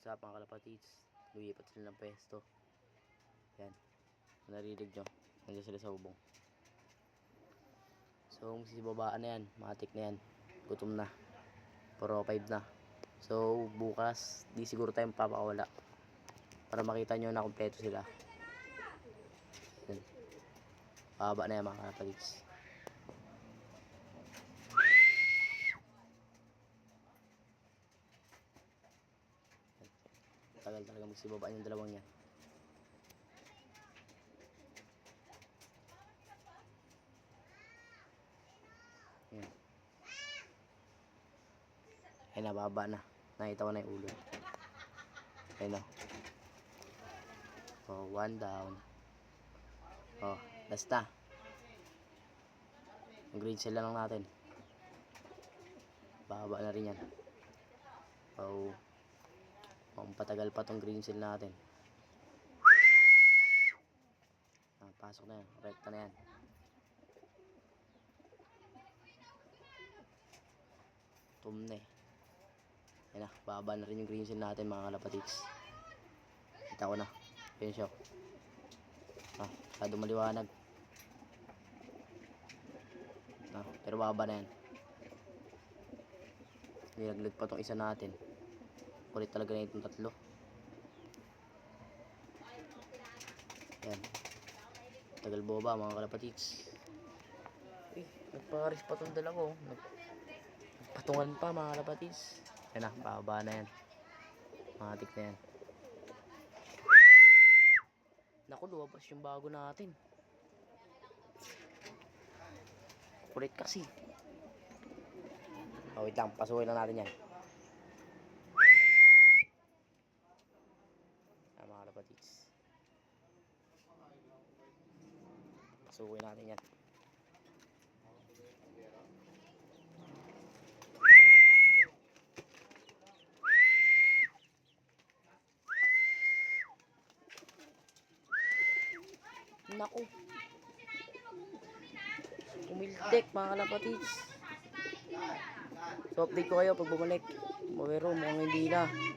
What's up mga kalapatids? Lumipat sila ng pwesto. Yan. Narinig nyo. Nandiyan sila sa bubong. So, magsisibabaan na yan. Matik na yan. Gutom na. 4:05 na. So, bukas, di siguro tayo papakawala. Para makita nyo na kompleto sila. Yan. Pahaba na yan mga kalapatids. Tagal talaga magsibabaan yung dalawang yan. Yan. Ay, nababa na. Nakita ko na yung ulo. Ayun o. Oh, one down. Oh, last na. Yung green cell lang natin. Baba na rin yan. Oh, patagal pa tong green cell natin. Pasok na yan. Rekta na yan. Tumne. Yan na. Baba na rin yung green cell natin mga kalapatids. Kita ko na. Yun siya. Masyado maliwanag. Pero baba na yan. Nilaglag pa tong isa natin. Kulit talaga na itong tatlo. Yan. Tagal boba mga kalapatids. Nagparis pa tong dalawa. Nagpatungan pa mga kalapatids. Yan na. Baba na yan. Matik na yan. Naku, luwabas yung bago natin. Kulit kasi. Wait lang, pasukin lang natin yan. Mga kalapatids. Pasukin natin yan. Naku. Umiltek mga kalapatids. So update ko kayo pag bumalik. Pero mukhang hindi na.